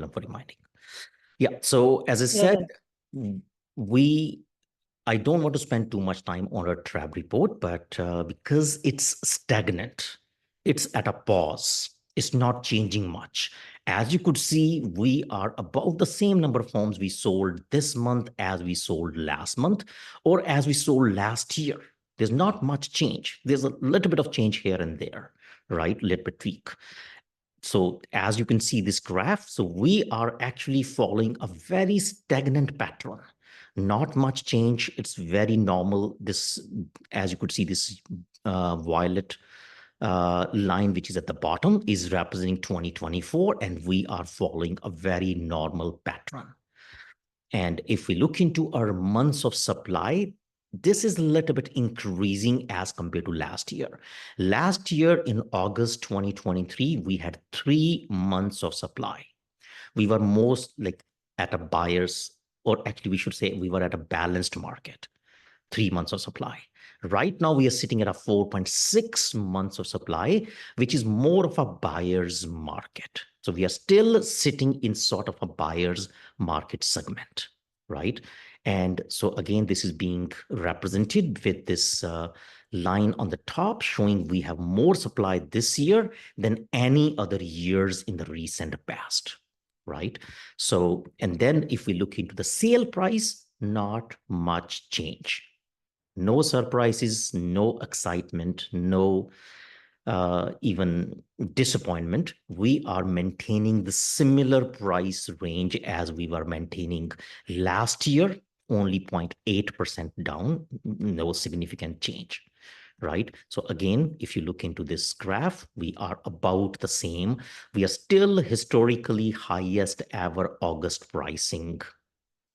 for reminding. Yeah. So as I said, we I don't want to spend too much time on our TRAB report, but because it's stagnant, it's at a pause. It's not changing much. As you could see, we are about the same number of homes we sold this month as we sold last month, or as we sold last year. There's not much change. There's a little bit of change here and there, right? Little bit tweak. So as you can see this graph, so we are actually following a very stagnant pattern. Not much change. It's very normal. This, as you could see, this violet line, which is at the bottom, is representing 2024, and we are following a very normal pattern. And if we look into our months of supply, this is a little bit increasing as compared to last year. Last year in August 2023, we had 3 months of supply. We were most like at a buyer's, or actually we should say we were at a balanced market, 3 months of supply. Right now, we are sitting at a 4.6 months of supply, which is more of a buyer's market. So we are still sitting in sort of a buyer's market segment, right? And so again, this is being represented with this line on the top showing we have more supply this year than any other years in the recent past, right? So, and then if we look into the sale price, not much change. No surprises, no excitement, no even disappointment. We are maintaining the similar price range as we were maintaining last year, only 0.8% down, no significant change, right? So again, if you look into this graph, we are about the same. We are still historically highest ever August pricing,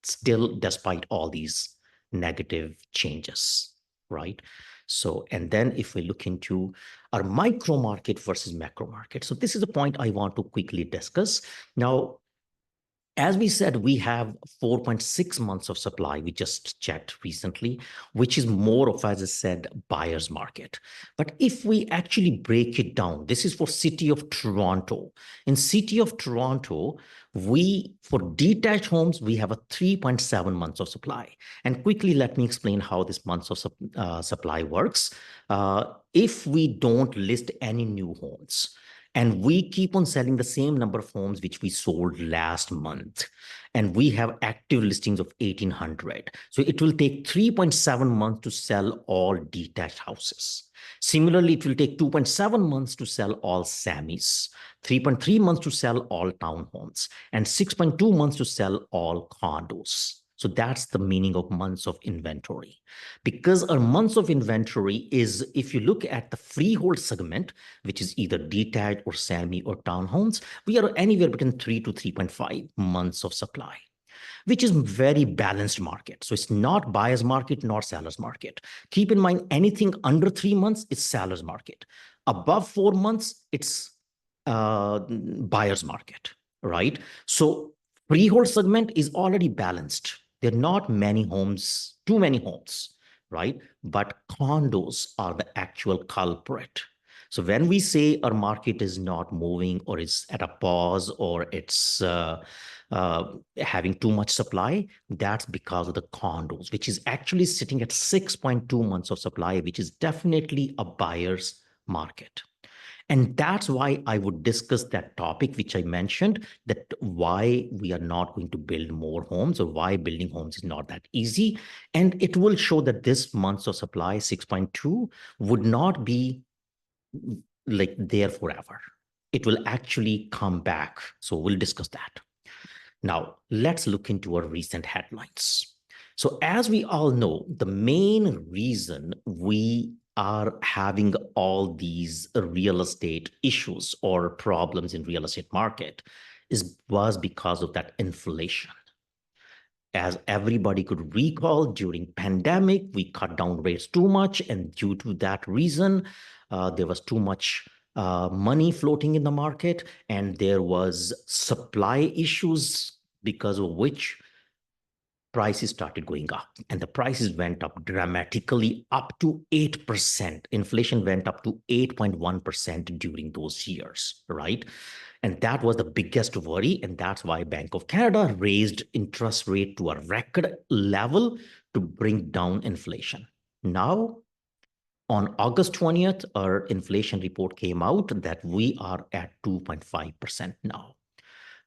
still despite all these negative changes, right? So, and then if we look into our micro market versus macro market. So this is a point I want to quickly discuss. Now, as we said, we have 4.6 months of supply. We just checked recently, which is more of, as I said, buyer's market. But if we actually break it down, this is for City of Toronto. In City of Toronto, for detached homes, we have a 3.7 months of supply. And quickly, let me explain how this months of supply works. If we don't list any new homes, and we keep on selling the same number of homes which we sold last month, and we have active listings of 1,800. So it will take 3.7 months to sell all detached houses. Similarly, it will take 2.7 months to sell all semis, 3.3 months to sell all townhomes, and 6.2 months to sell all condos. So that's the meaning of months of inventory. Because our months of inventory is, if you look at the freehold segment, which is either detached or semi or townhomes, we are anywhere between 3 to 3.5 months of supply, which is very balanced market. So it's not buyer's market nor seller's market. Keep in mind, anything under 3 months is seller's market. Above 4 months, it's buyer's market, right? So freehold segment is already balanced. There are not many homes, too many homes, right? But condos are the actual culprit. So when we say our market is not moving, or it's at a pause, or it's having too much supply, that's because of the condos, which is actually sitting at 6.2 months of supply, which is definitely a buyer's market. And that's why I would discuss that topic, which I mentioned, that why we are not going to build more homes, or why building homes is not that easy. And it will show that this months of supply, 6.2, would not be like there forever. It will actually come back. So we'll discuss that. Now, let's look into our recent headlines. So as we all know, the main reason we are having all these real estate issues or problems in real estate market was because of that inflation. As everybody could recall, during pandemic, we cut down rates too much, and due to that reason, there was too much money floating in the market, and there was supply issues because of which prices started going up, and the prices went up dramatically, up to 8%. Inflation went up to 8.1% during those years, right? And that was the biggest worry. And that's why Bank of Canada raised interest rate to a record level to bring down inflation. Now, on August 20th, our inflation report came out that we are at 2.5% now,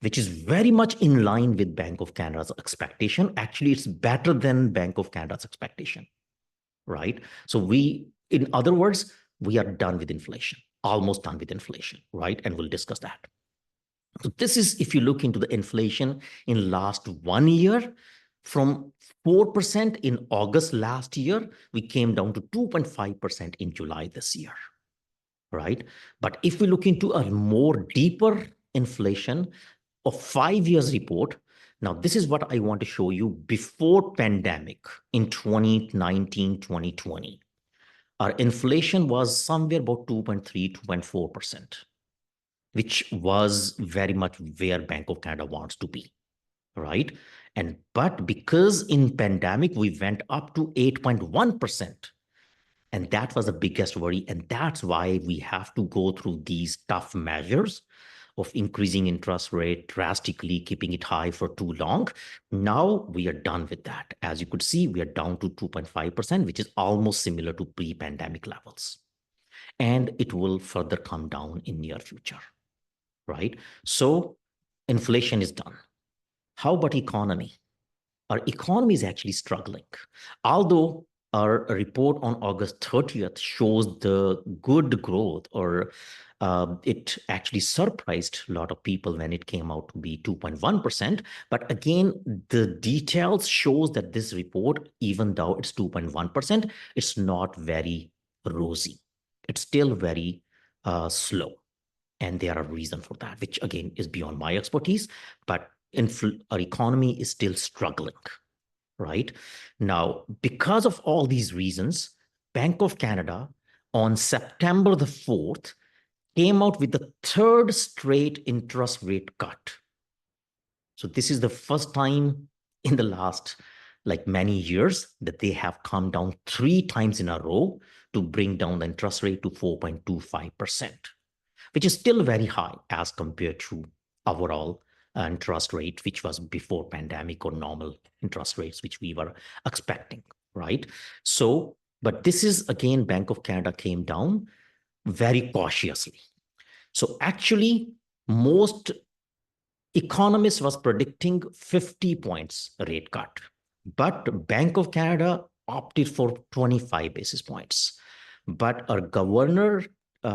which is very much in line with Bank of Canada's expectation. Actually, it's better than Bank of Canada's expectation, right? So in other words, we are done with inflation, almost done with inflation, right? And we'll discuss that. So this is, if you look into the inflation in last 1 year, from 4% in August last year, we came down to 2.5% in July this year, right? But if we look into a more deeper inflation of 5 years report, now this is what I want to show you before pandemic in 2019, 2020. Our inflation was somewhere about 2.3, 2.4%, which was very much where Bank of Canada wants to be, right? But because in pandemic, we went up to 8.1%, and that was the biggest worry. And that's why we have to go through these tough measures of increasing interest rate drastically, keeping it high for too long. Now we are done with that. As you could see, we are down to 2.5%, which is almost similar to pre-pandemic levels. And it will further come down in near future, right? So inflation is done. How about economy? Our economy is actually struggling. Although our report on August 30th shows the good growth, or it actually surprised a lot of people when it came out to be 2.1%. But again, the details shows that this report, even though it's 2.1%, it's not very rosy. It's still very slow. And there are reasons for that, which again is beyond my expertise, but our economy is still struggling, right? Now, because of all these reasons, Bank of Canada on September the 4th came out with the third straight interest rate cut. So this is the first time in the last many years that they have come down 3 times in a row to bring down the interest rate to 4.25%, which is still very high as compared to overall interest rate, which was before pandemic or normal interest rates, which we were expecting, right? So, but this is again, Bank of Canada came down very cautiously. So actually, most economists was predicting 50 points rate cut, but Bank of Canada opted for 25 basis points. But our governor,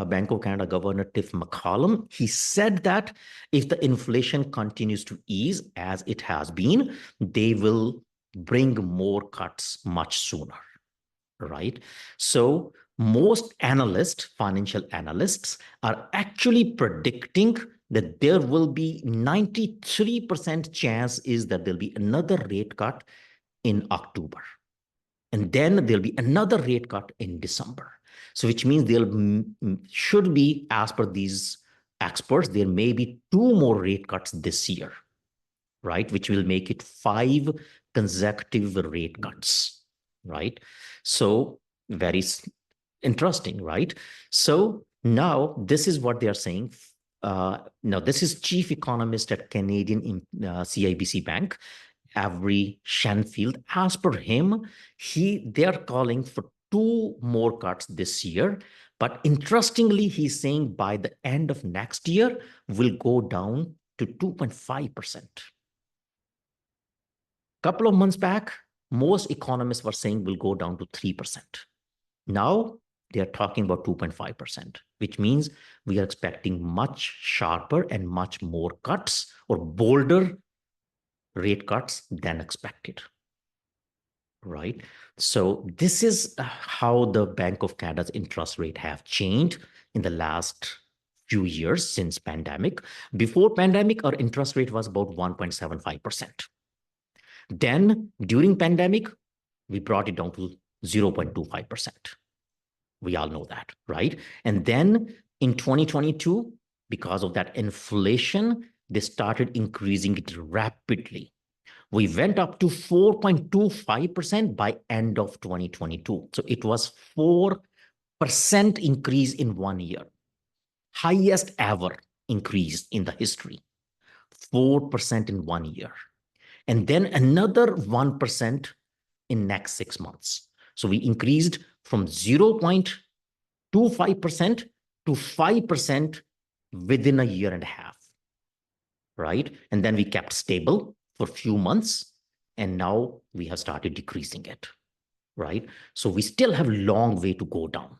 Bank of Canada Governor Tiff McCollum, he said that if the inflation continues to ease as it has been, they will bring more cuts much sooner, right? So most analysts, financial analysts, are actually predicting that there will be 93% chance is that there'll be another rate cut in October. And then there'll be another rate cut in December. So which means there should be, as per these experts, there may be 2 more rate cuts this year, right? Which will make it 5 consecutive rate cuts, right? So very interesting, right? So now this is what they are saying. Now this is chief economist at Canadian CIBC Bank, Avery Shanfield. As per him, they are calling for 2 more cuts this year. But interestingly, he's saying by the end of next year, we'll go down to 2.5%. Couple of months back, most economists were saying we'll go down to 3%. Now they are talking about 2.5%, which means we are expecting much sharper and much more cuts or bolder rate cuts than expected, right? So this is how the Bank of Canada's interest rate have changed in the last few years since pandemic. Before pandemic, our interest rate was about 1.75%. Then during pandemic, we brought it down to 0.25%. We all know that, right? And then in 2022, because of that inflation, they started increasing it rapidly. We went up to 4.25% by end of 2022. So it was 4% increase in 1 year, highest ever increased in the history, 4% in 1 year, and then another 1% in next 6 months. So we increased from 0.25% to 5% within a year and a half, right? And then we kept stable for a few months, and now we have started decreasing it, right? So we still have a long way to go down.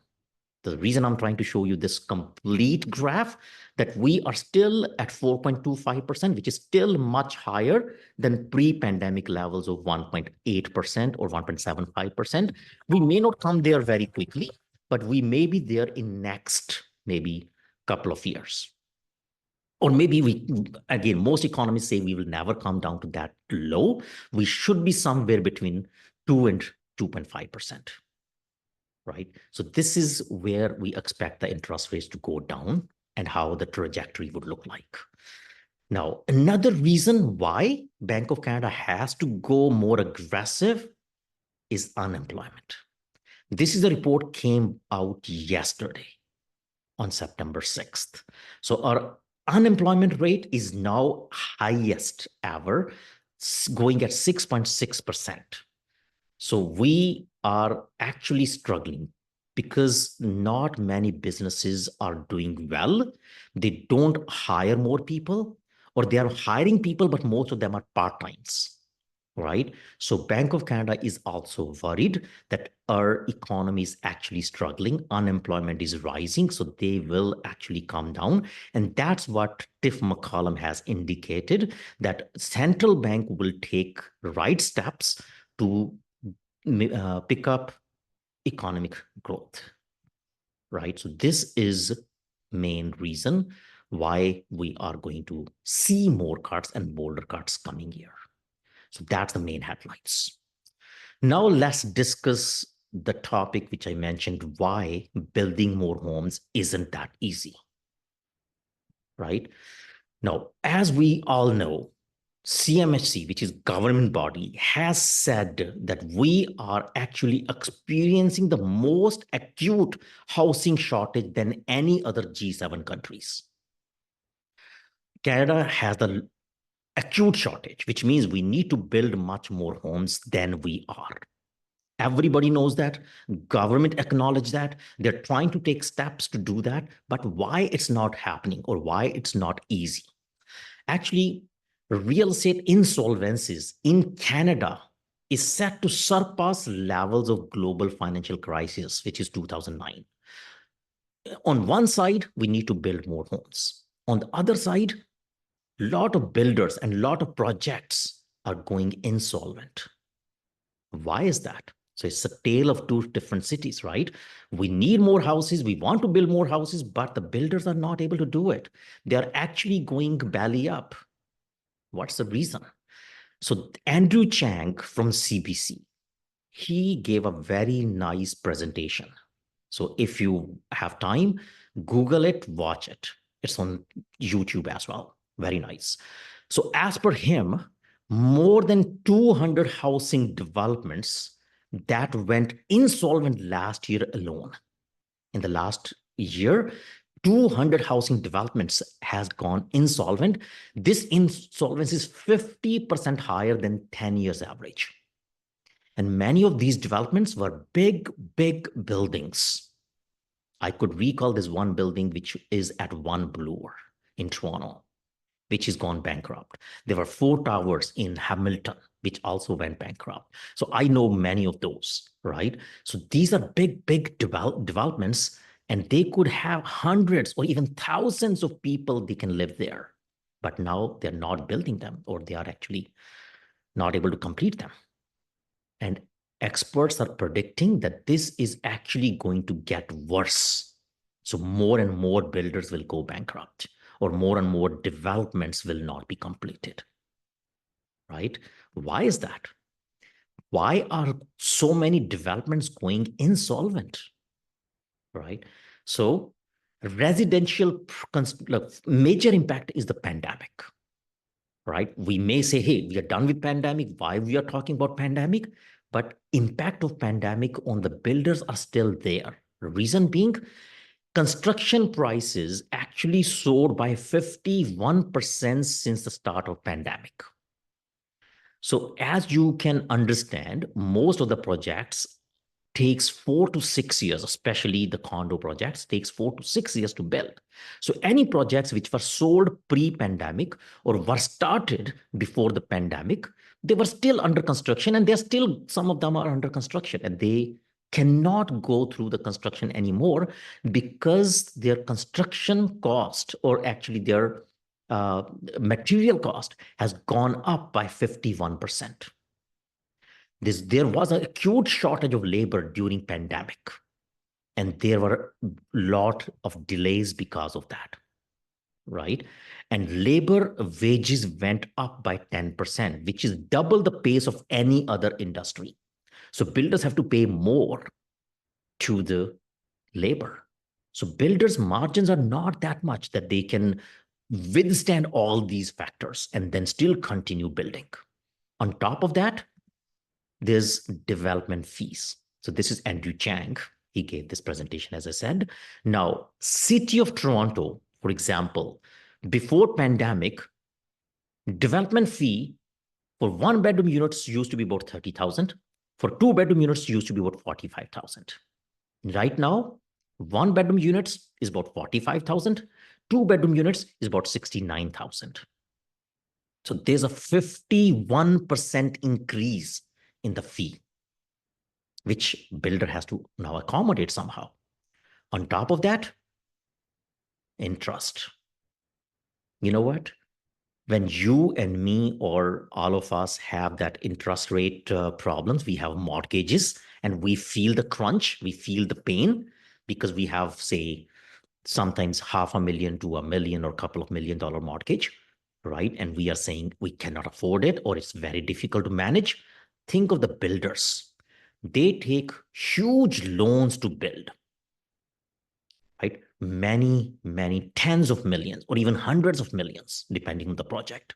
The reason I'm trying to show you this complete graph, that we are still at 4.25%, which is still much higher than pre-pandemic levels of 1.8% or 1.75%. We may not come there very quickly, but we may be there in next maybe couple of years. Or maybe again, most economists say we will never come down to that low. We should be somewhere between 2 and 2.5%. Right? So this is where we expect the interest rates to go down and how the trajectory would look like. Now, another reason why Bank of Canada has to go more aggressive is unemployment. This is a report came out yesterday on September 6th. So our unemployment rate is now highest ever, going at 6.6%. So we are actually struggling because not many businesses are doing well. They don't hire more people, or they are hiring people, but most of them are part-times, right? So Bank of Canada is also worried that our economy is actually struggling. Unemployment is rising, so they will actually come down. And that's what Tiff McCollum has indicated, that central bank will take right steps to pick up economic growth, right? So this is main reason why we are going to see more cuts and bolder cuts coming year. So that's the main headlines. Now let's discuss the topic which I mentioned, why building more homes isn't that easy, right? Now, as we all know, CMHC, which is government body, has said that we are actually experiencing the most acute housing shortage than any other G7 countries. Canada has the acute shortage, which means we need to build much more homes than we are. Everybody knows that. Government acknowledge that. They're trying to take steps to do that. But why it's not happening, or why it's not easy? Actually, real estate insolvencies in Canada is set to surpass levels of global financial crisis, which is 2009. On one side, we need to build more homes. On the other side, a lot of builders and a lot of projects are going insolvent. Why is that? So it's a tale of two different cities, right? We need more houses. We want to build more houses, but the builders are not able to do it. They are actually going belly up. What's the reason? So Andrew Chang from CBC, he gave a very nice presentation. So if you have time, Google it, watch it. It's on YouTube as well. Very nice. So as per him, more than 200 housing developments that went insolvent last year alone. In the last year, 200 housing developments has gone insolvent. This insolvency is 50% higher than 10 years average. And many of these developments were big, big buildings. I could recall this one building, which is at One Bloor in Toronto, which has gone bankrupt. There were 4 towers in Hamilton, which also went bankrupt. So I know many of those, right? So these are big, big developments, and they could have hundreds or even thousands of people they can live there. But now they're not building them, or they are actually not able to complete them. And experts are predicting that this is actually going to get worse. So more and more builders will go bankrupt, or more and more developments will not be completed, right? Why is that? Why are so many developments going insolvent, right? So residential major impact is the pandemic, right? We may say, hey, we are done with pandemic. Why we are talking about pandemic? But impact of pandemic on the builders are still there. Reason being, construction prices actually soared by 51% since the start of pandemic. So as you can understand, most of the projects takes 4 to 6 years, especially the condo projects, takes 4 to 6 years to build. So any projects which were sold pre-pandemic or were started before the pandemic, they were still under construction, and they're still, some of them are under construction, and they cannot go through the construction anymore because their construction cost, or actually their uh, material cost, has gone up by 51%. There was an acute shortage of labor during pandemic, and there were a lot of delays because of that, right? And labor wages went up by 10%, which is double the pace of any other industry. So builders have to pay more to the labor. So builders' margins are not that much that they can withstand all these factors and then still continue building. On top of that, there's development fees. So this is Andrew Chang. He gave this presentation, as I said. Now, City of Toronto, for example, before pandemic, development fee for one bedroom units used to be about 30,000. For two bedroom units used to be about 45,000. Right now, one bedroom units is about 45,000. Two bedroom units is about 69,000. So there's a 51% increase in the fee, which builder has to now accommodate somehow. On top of that, interest. You know what? When you and me or all of us have that interest rate problems, we have mortgages and we feel the crunch, we feel the pain because we have, say, sometimes $500,000 to $1 million or a couple of $1 million mortgage, right? And we are saying we cannot afford it or it's very difficult to manage. Think of the builders. They take huge loans to build, right? Many tens of millions or even hundreds of millions, depending on the project.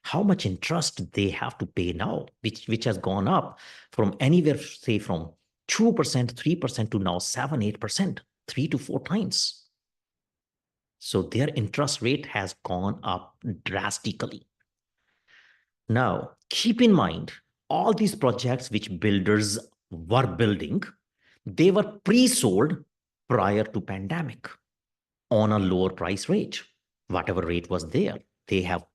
How much interest they have to pay now, which has gone up from anywhere, say, from 2%, 3% to now 7, 8%, 3 to 4 times. So their interest rate has gone up drastically. Now, keep in mind, all these projects which builders were building, they were pre-sold prior to pandemic on a lower price rate, whatever rate was there. They have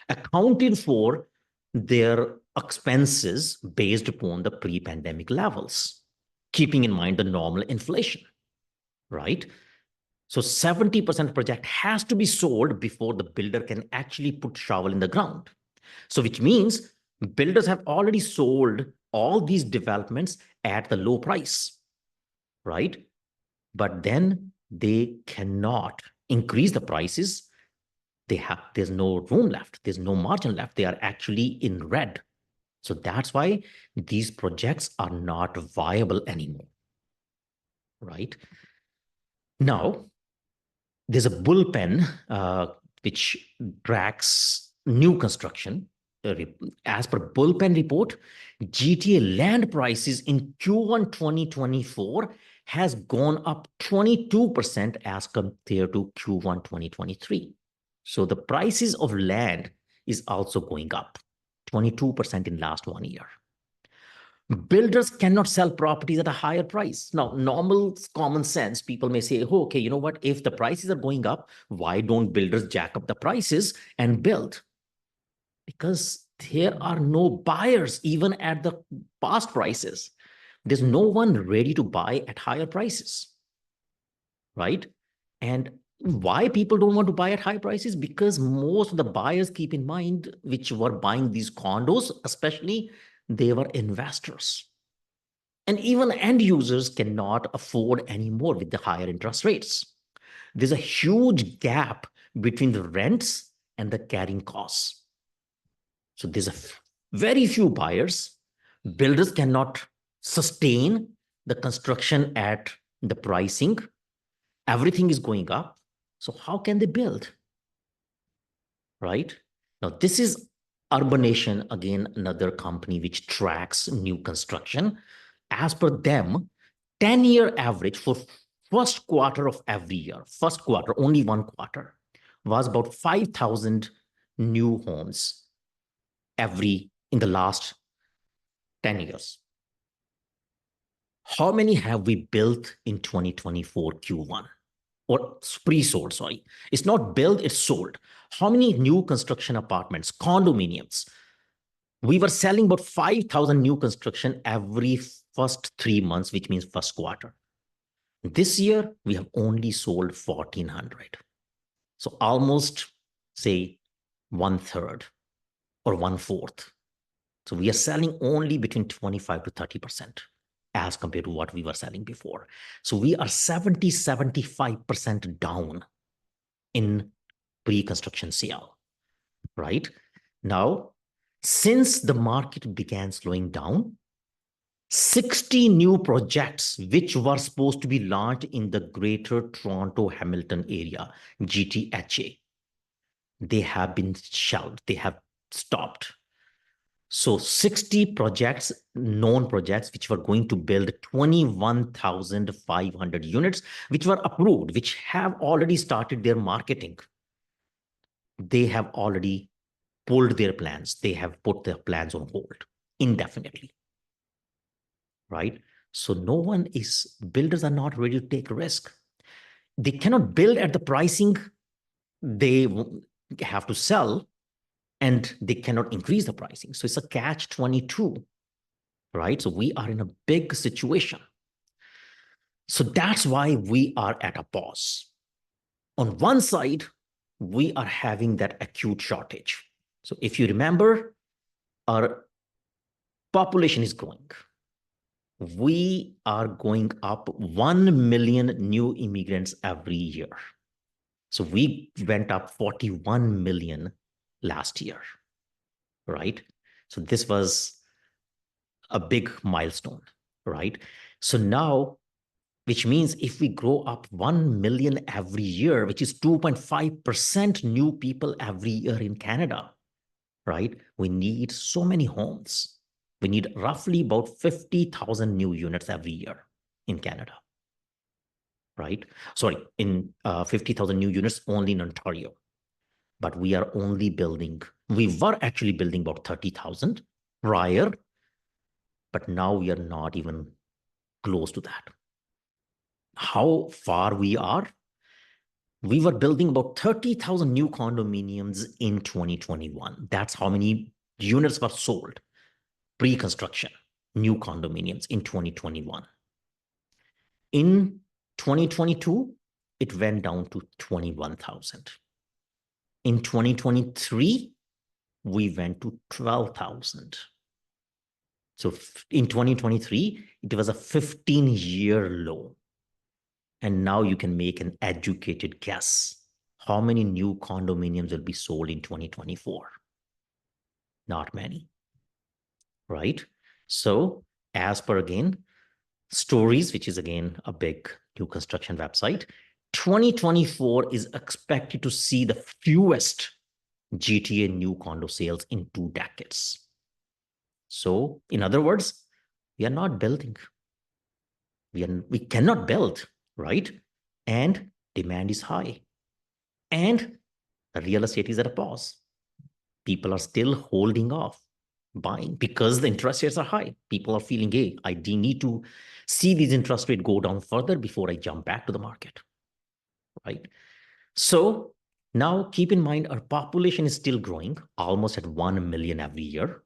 accounted for their expenses based upon the pre-pandemic levels, keeping in mind the normal inflation, right? So 70% project has to be sold before the builder can actually put shovel in the ground. So which means builders have already sold all these developments at the low price, right? But then they cannot increase the prices. There's no room left. There's no margin left. They are actually in red. So that's why these projects are not viable anymore, right? Now, there's a bullpen which tracks new construction. As per bullpen report, GTA land prices in Q1 2024 has gone up 22% as compared to Q1 2023. So the prices of land is also going up 22% in last 1 year. Builders cannot sell properties at a higher price. Now, normal common sense, people may say, oh, okay, you know what? If the prices are going up, why don't builders jack up the prices and build? Because there are no buyers even at the past prices. There's no one ready to buy at higher prices, right? And why people don't want to buy at high prices? Because most of the buyers, keep in mind, which were buying these condos, especially, they were investors. And even end users cannot afford anymore with the higher interest rates. There's a huge gap between the rents and the carrying costs. So there's very few buyers. Builders cannot sustain the construction at the pricing. Everything is going up. So how can they build? Right? Now, this is Urbanation, again, another company which tracks new construction. As per them, 10-year average for First quarter of every year, first quarter, only one quarter, was about 5,000 new homes in the last 10 years. How many have we built in 2024 Q1? Or pre-sold, sorry. It's not built, it's sold. How many new construction apartments, condominiums? We were selling about 5,000 new construction every first 3 months, which means first quarter. This year, we have only sold 1,400. So almost, say, 1/3 or 1/4. So we are selling only between 25 to 30% as compared to what we were selling before. So we are 75% down in pre-construction sale, right? Now, since the market began slowing down, 60 new projects which were supposed to be launched in the Greater Toronto Hamilton area, GTHA, they have been shelved, they have stopped. So 60 projects, known projects, which were going to build 21,500 units, which were approved, which have already started their marketing. They have already pulled their plans. They have put their plans on hold indefinitely, right? So builders are not ready to take risk. They cannot build at the pricing they have to sell, and they cannot increase the pricing. So it's a catch-22, right? So we are in a big situation. So that's why we are at a pause. On one side, we are having that acute shortage. So if you remember, our population is growing. We are going up 1 million new immigrants every year. So we went up 41 million last year, right? So this was a big milestone, right? So now, which means if we grow up 1 million every year, which is 2.5% new people every year in Canada, right? We need so many homes. We need roughly about 50,000 new units every year in Canada, right? Sorry, in 50,000 new units only in Ontario. But we were actually building about 30,000 prior, but now we are not even close to that. How far we are? We were building about 30,000 new condominiums in 2021. That's how many units were sold, pre-construction, new condominiums in 2021. In 2022, it went down to 21,000. In 2023, we went to 12,000. So in 2023, it was a 15-year low. And now you can make an educated guess. How many new condominiums will be sold in 2024? Not many, right? So as per, again, Stories, which is again a big new construction website, 2024 is expected to see the fewest GTA new condo sales in 2 decades. So in other words, we are not building. We cannot build, right? And demand is high. And the real estate is at a pause. People are still holding off buying because the interest rates are high. People are feeling, hey, I need to see these interest rates go down further before I jump back to the market, right? So now keep in mind, our population is still growing, almost at 1 million every year.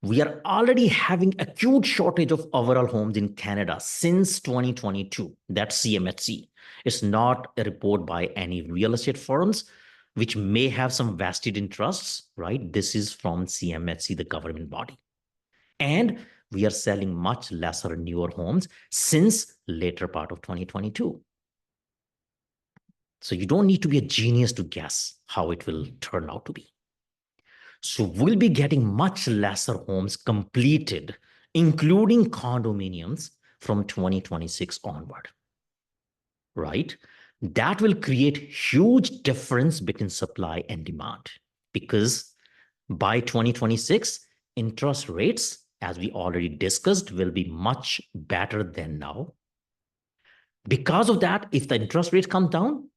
We are already having acute shortage of overall homes in Canada since 2022. That's CMHC. It's not a report by any real estate firms, which may have some vested interests, right? This is from CMHC, the government body. And we are selling much lesser newer homes since later part of 2022. So you don't need to be a genius to guess how it will turn out to be. So we'll be getting much lesser homes completed, including condominiums, from 2026 onward, right? That will create huge difference between supply and demand, because by 2026, interest rates, as we already discussed, will be much better than now. Because of that, if the interest rates come down,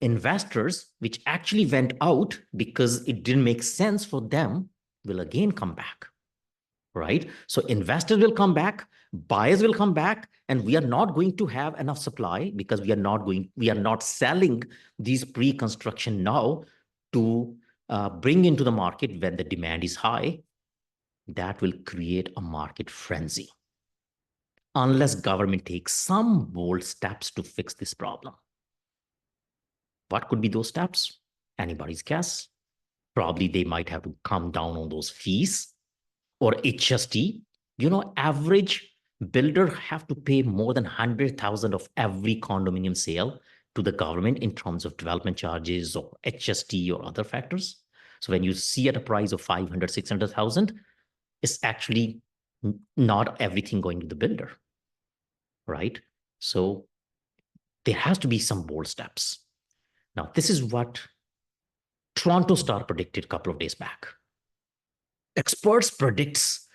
investors, which actually went out because it didn't make sense for them, will again come back, right? So investors will come back, buyers will come back, and we are not going to have enough supply because we are not selling these pre-construction now to bring into the market when the demand is high. That will create a market frenzy unless government takes some bold steps to fix this problem. What could be those steps? Anybody's guess. Probably they might have to come down on those fees or HST. Average builder have to pay more than 100,000 of every condominium sale to the government in terms of development charges or HST or other factors. So when you see at a price of 500, 600,000, it's actually not everything going to the builder, right? So there has to be some bold steps. Now, this is what Toronto Star predicted a couple of days back. Experts predicts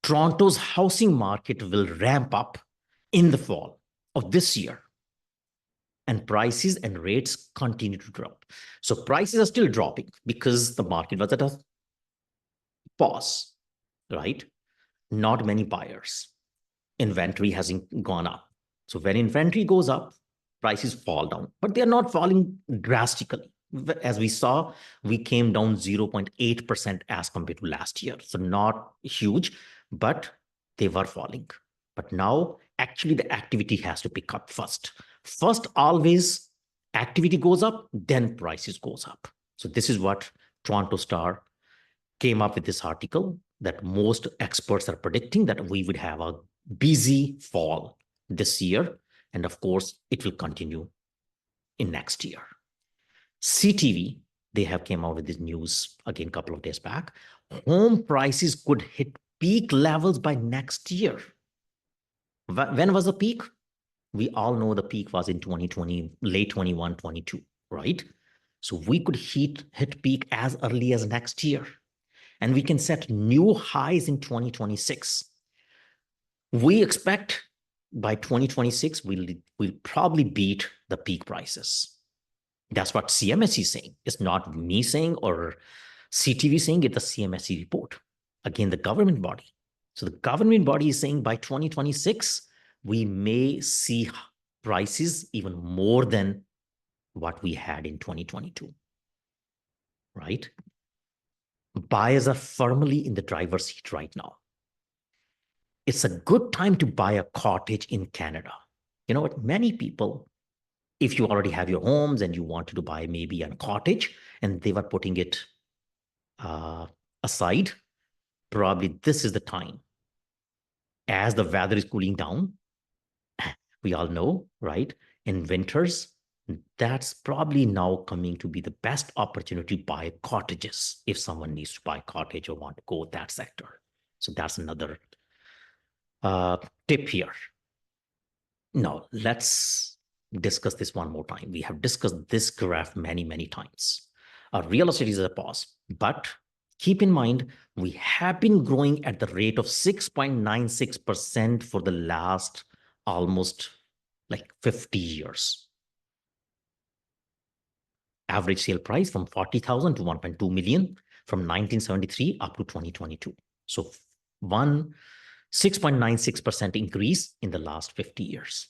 Toronto's housing market will ramp up in the fall of this year, and prices and rates continue to drop. So prices are still dropping because the market was at a pause, right? Not many buyers. Inventory hasn't gone up. So when inventory goes up, prices fall down, but they're not falling drastically. As we saw, we came down 0.8% as compared to last year. So not huge, but they were falling. But now actually the activity has to pick up first. First, always activity goes up, then prices goes up. So this is what Toronto Star came up with this article that most experts are predicting that we would have a busy fall this year. And of course, it will continue in next year. CTV, they have came out with this news again a couple of days back. Home prices could hit peak levels by next year. When was the peak? We all know the peak was in 2020, late 21, 22, right? So we could hit peak as early as next year. And we can set new highs in 2026. We expect by 2026, we'll probably beat the peak prices. That's what CMSC is saying. It's not me saying or CTV saying, it's the CMSC report. Again, the government body. So the government body is saying by 2026, we may see prices even more than what we had in 2022, right? Buyers are firmly in the driver's seat right now. It's a good time to buy a cottage in Canada. You know what? Many people, if you already have your homes and you wanted to buy maybe a cottage and they were putting it aside, probably this is the time. As the weather is cooling down, we all know, right? In winters, that's probably now coming to be the best opportunity to buy cottages if someone needs to buy a cottage or want to go that sector. So that's another tip here. Now, let's discuss this one more time. We have discussed this graph many, many times. Real estate is a pause, but keep in mind, we have been growing at the rate of 6.96% for the last almost like 50 years. Average sale price from 40,000 to 1.2 million from 1973 up to 2022. So 6.96% increase in the last 50 years.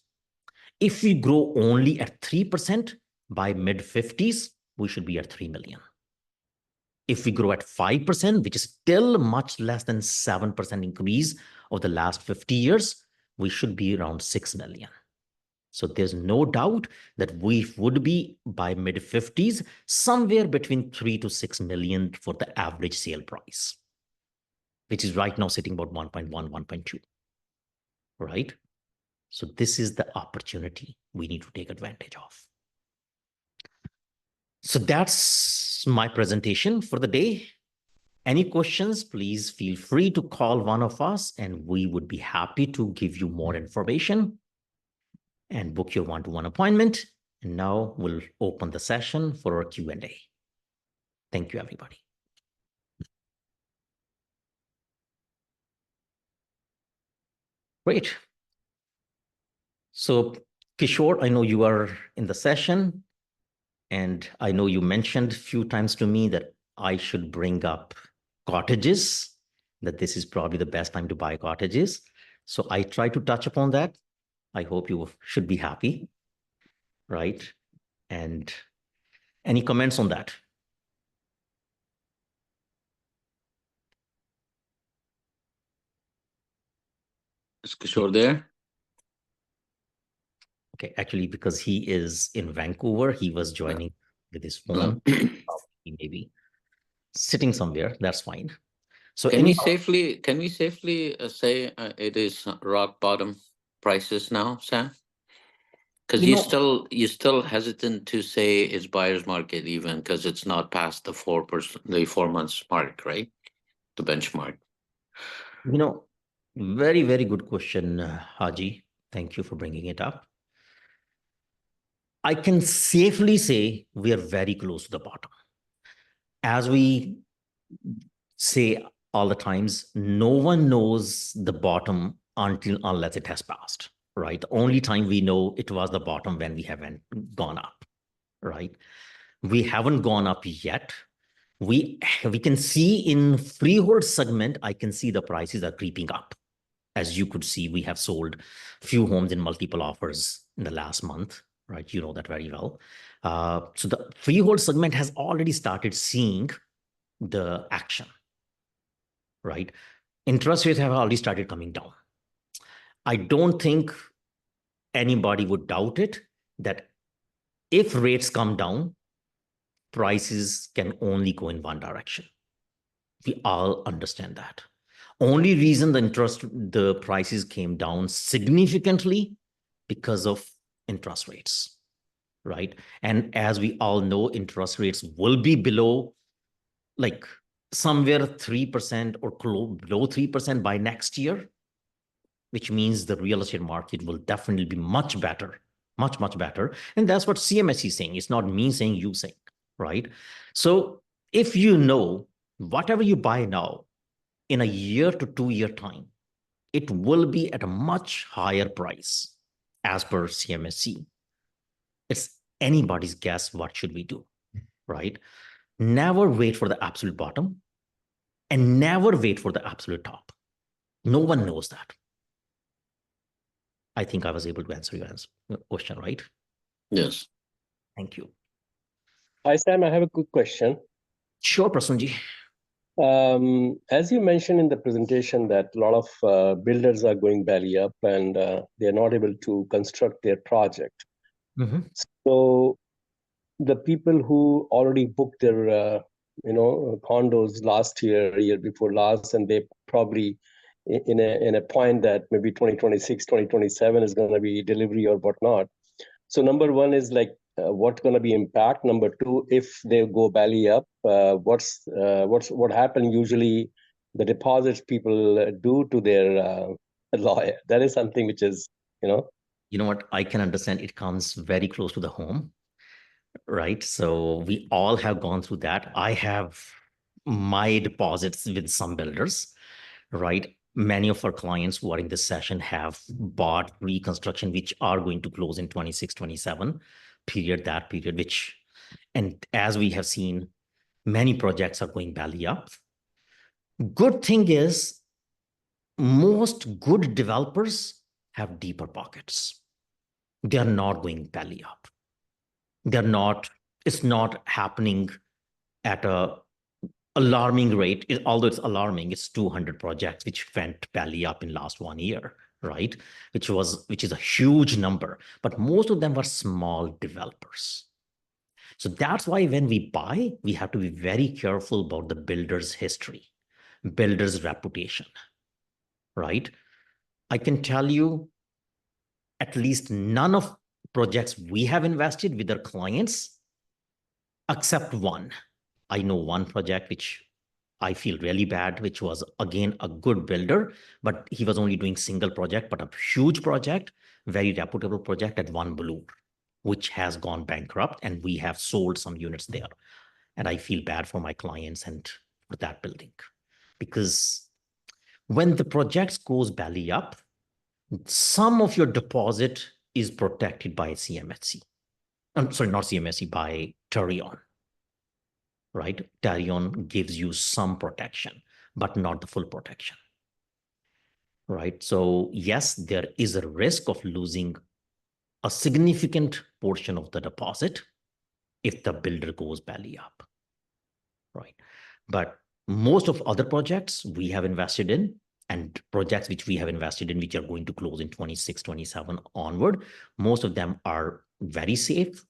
If we grow only at 3% by mid-50s, we should be at 3 million. If we grow at 5%, which is still much less than 7% increase of the last 50 years, we should be around 6 million. So there's no doubt that we would be by mid-50s, somewhere between 3 to 6 million for the average sale price, which is right now sitting about 1.1, 1.2, right? So this is the opportunity we need to take advantage of. So that's my presentation for the day. Any questions, please feel free to call one of us and we would be happy to give you more information and book your one-to-one appointment. And now we'll open the session for our Q&A. Thank you, everybody. Great. So Kishore, I know you are in the session, and I know you mentioned a few times to me that I should bring up cottages, that this is probably the best time to buy cottages. So I try to touch upon that. I hope you should be happy, right? And any comments on that? Is Kishore there? Okay, actually, because he is in Vancouver, he was joining with his phone. He may be sitting somewhere. That's fine. So Can we any, safely say it is rock bottom prices now, Sam? Because you know, you still hesitant to say it's buyer's market even because it's not past the 4%, the 4 months mark, right? The benchmark. you know, very, very good question, Haji. Thank you for bringing it up. I can safely say we are very close to the bottom. As we say all the times, no one knows the bottom unless it has passed, right? The only time we know it was the bottom when we haven't gone up, right? We haven't gone up yet. We can see in freehold segment, I can see the prices are creeping up. As you could see, we have sold few homes in multiple offers in the last month, right? You know that very well. So the freehold segment has already started seeing the action, right? Interest rates have already started coming down. I don't think anybody would doubt it that if rates come down, prices can only go in one direction. We all understand that. Only reason the prices came down significantly because of interest rates, right? And as we all know, interest rates will be below, like somewhere 3% or below 3% by next year, which means the real estate market will definitely be much better, much, much better. And that's what CMS is saying. It's not me saying, you saying, right? So if you know whatever you buy now, in a year to 2 year time, it will be at a much higher price as per CMSC. It's anybody's guess what should we do, right? Never wait for the absolute bottom and never wait for the absolute top. No one knows that. I think I was able to answer your question, right? Yes. Thank you. Hi, Sam. I have a quick question. Sure, Prasunji. As you mentioned in the presentation that a lot of builders are going belly up and they're not able to construct their project. Mm-hmm. So the people who already booked their condos last year before last, and they probably in a point that maybe 2026 2027 is going to be delivery or whatnot. So number one is like what's going to be impact. Number two, if they go belly up, what happened usually, the deposits people do to their lawyer. That is something which is You know what? I can understand it comes very close to the home, right? So we all have gone through that. I have my deposits with some builders, right? Many of our clients who are in this session have bought reconstruction, which are going to close in 26, 27 period, that period, which, and as we have seen, many projects are going belly up. Good thing is most good developers have deeper pockets. They're not going belly up. They're not, it's not happening at a alarming rate. Although it's alarming, it's 200 projects which went belly up in last 1 year, right? Which is a huge number, but most of them were small developers. So that's why when we buy, we have to be very careful about the builder's history, builder's reputation, right? I can tell you at least none of projects we have invested with our clients, except one. I know one project which I feel really bad, which was again a good builder, but he was only doing single project, but a huge project, very reputable project at One Bloor, which has gone bankrupt, and we have sold some units there. And I feel bad for my clients and for that building, because when the project goes belly up, some of your deposit is protected by CMHC. I'm sorry, not CMHC, by Tarion, right? Tarion gives you some protection, but not the full protection, right? So yes, there is a risk of losing a significant portion of the deposit if the builder goes belly up, right? But most of other projects we have invested in, and projects which we have invested in, which are going to close in 26, 27 onward, most of them are very safe.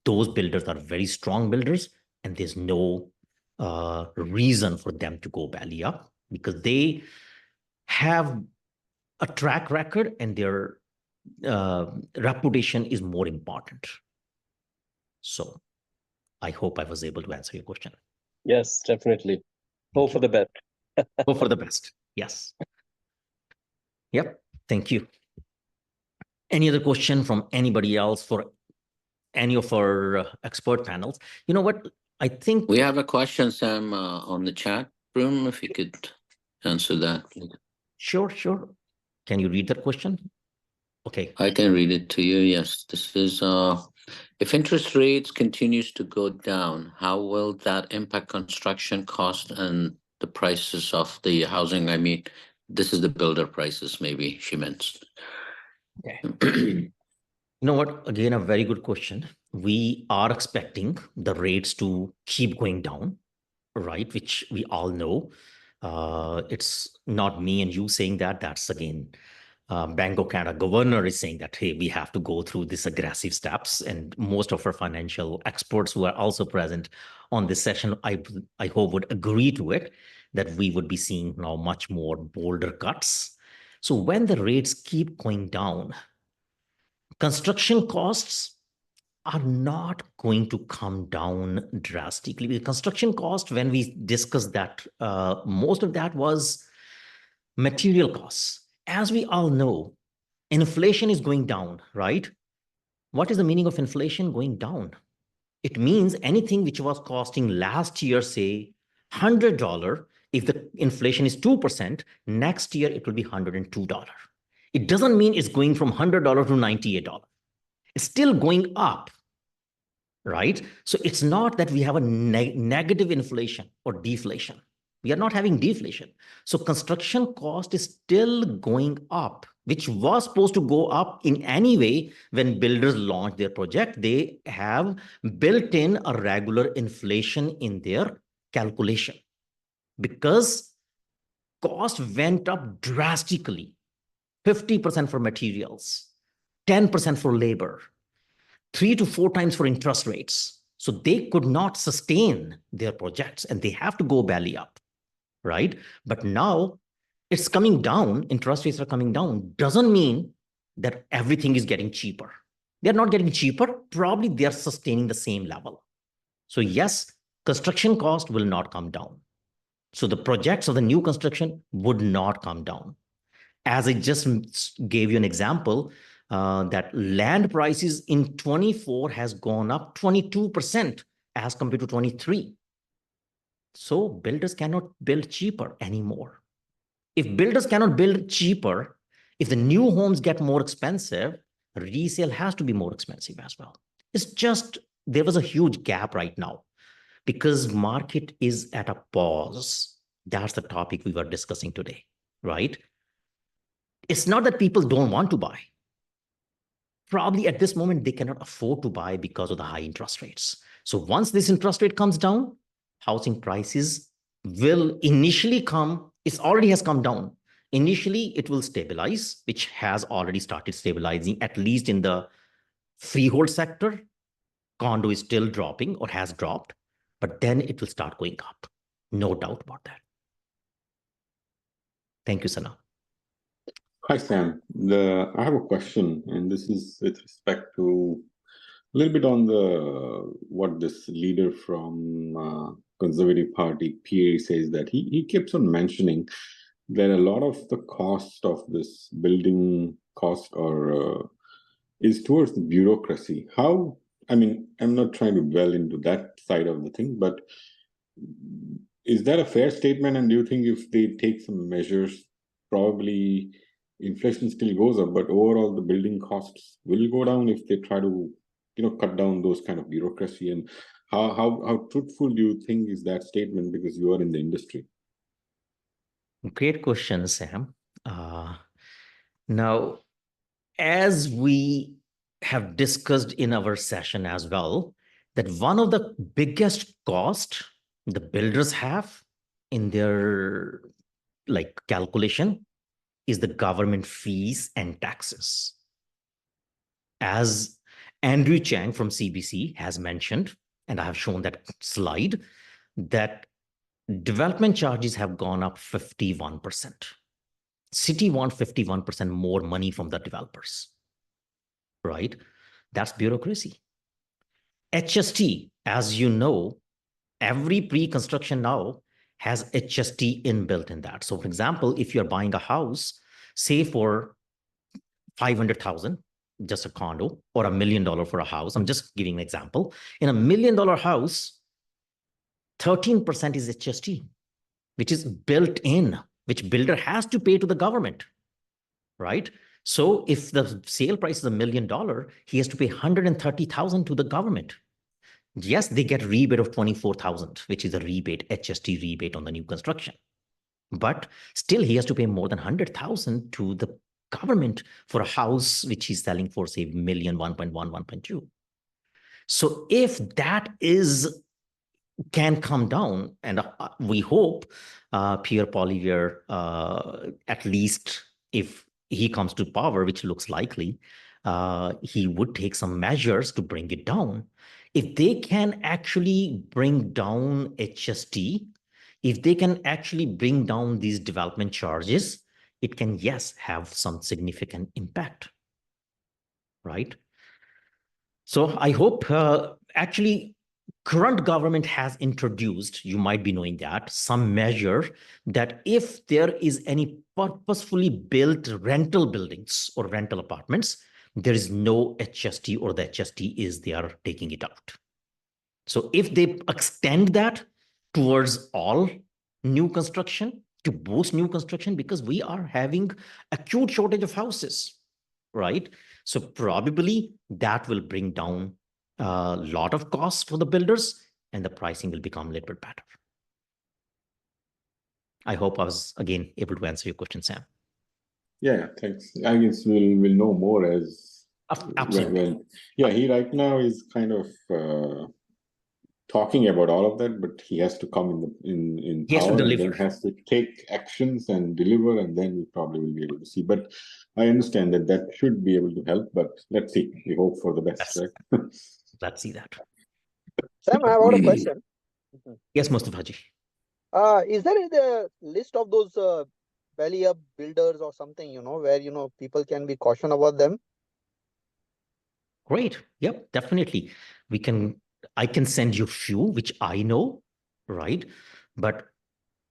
Those builders are very strong builders, and there's no reason for them to go belly up because they have a track record and their reputation is more important. So I hope I was able to answer your question. Yes, definitely. Hope for the best. Hope for the best. Yes. Yep. Thank you. Any other question from anybody else for any of our expert panels? You know what? I think we have a question, Sam, on the chat room. If you could answer that. Sure. Can you read that question? Okay. I can read it to you. Yes. This is if interest rates continues to go down, how will that impact construction cost and the prices of the housing? I mean, this is the builder prices, maybe she meant. Okay. You know what? Again, a very good question. We are expecting the rates to keep going down, right? Which we all know. It's not me and you saying that. That's again, Bank of Canada governor is saying that, hey, we have to go through these aggressive steps. And most of our financial experts who are also present on this session, I hope would agree to it, that we would be seeing now much more bolder cuts. So when the rates keep going down, construction costs are not going to come down drastically. The construction cost, when we discussed that, most of that was material costs. As we all know, inflation is going down, right? What is the meaning of inflation going down? It means anything which was costing last year, say $100, if the inflation is 2%, next year it will be $102. It doesn't mean it's going from $100 to $98. It's still going up, right? So it's not that we have a negative inflation or deflation. We are not having deflation. So construction cost is still going up, which was supposed to go up in any way. When builders launch their project, they have built in a regular inflation in their calculation because cost went up drastically, 50% for materials, 10% for labor, 3 to 4 times for interest rates. So they could not sustain their projects and they have to go belly up, right? But now it's coming down, interest rates are coming down, doesn't mean that everything is getting cheaper. They're not getting cheaper, probably they're sustaining the same level. So yes, construction cost will not come down. So the projects of the new construction would not come down. As I just gave you an example, that land prices in 24 has gone up 22% as compared to 23. So builders cannot build cheaper anymore. If builders cannot build cheaper, if the new homes get more expensive, resale has to be more expensive as well. It's just, there was a huge gap right now because market is at a pause. That's the topic we were discussing today, right? It's not that people don't want to buy. Probably at this moment, they cannot afford to buy because of the high interest rates. So once this interest rate comes down, housing prices will initially come, it already has come down. Initially, it will stabilize, which has already started stabilizing, at least in the freehold sector. Condo is still dropping or has dropped, but then it will start going up. No doubt about that. Thank you, Sana. Hi, Sam. I have a question, and this is with respect to a little bit on what this leader from Conservative Party, PA, says, that he keeps on mentioning that a lot of the cost of this building cost is towards the bureaucracy. How, I mean, I'm not trying to dwell into that side of the thing, but is that a fair statement? And do you think if they take some measures, probably inflation still goes up, but overall the building costs will go down if they try to, cut down those kind of bureaucracy. And how truthful do you think is that statement, because you are in the industry? Great question, Sam. Now, as we have discussed in our session as well, that one of the biggest cost the builders have in their calculation is the government fees and taxes. As Andrew Chang from CBC has mentioned, and I have shown that slide, that development charges have gone up 51%. City want 51% more money from the developers, right? That's bureaucracy. HST, as you know, every pre-construction now has HST inbuilt in that. So for example, if you're buying a house, say for 500,000, just a condo, or $1 million for a house, I'm just giving an example. In $1 million house, 13% is HST, which is built in, which builder has to pay to the government, right? So if the sale price is $1 million, he has to pay 130,000 to the government. Yes, they get rebate of 24,000, which is a rebate, HST rebate on the new construction. But still, he has to pay more than 100,000 to the government for a house which he's selling for, say, million, 1.1, 1.2. So if that can come down, and we hope Pierre Poilievre, at least if he comes to power, which looks likely, he would take some measures to bring it down. If they can actually bring down HST, if they can actually bring down these development charges, it can, yes, have some significant impact, right? So I hope actually current government has introduced, you might be knowing that, some measure that if there is any purposefully built rental buildings or rental apartments, there is no HST, or the HST is they are taking it out. So if they extend that towards all new construction, to boost new construction, because we are having acute shortage of houses, right? So probably that will bring down a lot of costs for the builders, and the pricing will become a little bit better. I hope I was, again, able to answer your question, Sam. Yeah, thanks. I guess we'll know more as absolutely. He right now is kind of talking about all of that, but he has to come in power, and then has to take actions and deliver, and then we probably will be able to see. But I understand that should be able to help, but let's see. We hope for the best, right? Let's see that. Sam, I have got a question. Yes, Mustafaji. Is there the list of those belly up builders or something, where, people can be cautioned about them? Great. Yep, definitely. I can send you a few, which I know, right? But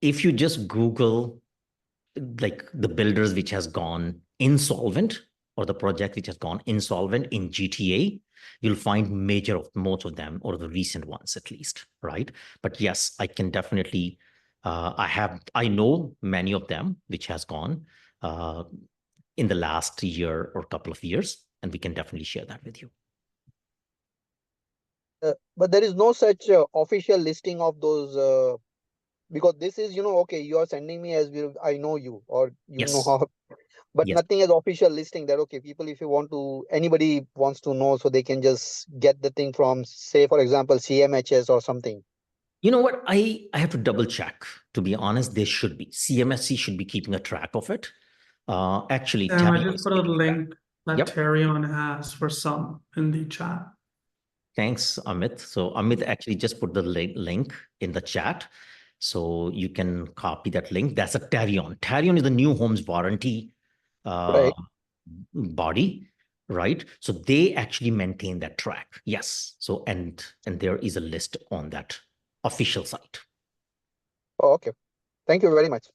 if you just Google like the builders which has gone insolvent, or the project which has gone insolvent in GTA, you'll find most of them, or the recent ones at least, right? But yes, I can definitely, I know many of them which has gone in the last year or couple of years, and we can definitely share that with you. But there is no such official listing of those, because this is, okay, you are sending me as I know you, or know how, but nothing as official listing that, okay, people, if you want to, anybody wants to know, so they can just get the thing from, say, for example, CMHS or something. You know what? I have to double check. To be honest, there should be. CMSC should be keeping a track of it. Actually, I just put a link that Tarion has for some in the chat. Thanks, Amit. So Amit actually just put the link in the chat. So you can copy that link. That's a Tarion. Tarion is the new homes warranty body, right? So they actually maintain that track. Yes. So and there is a list on that official site. Oh, okay. Thank you very much.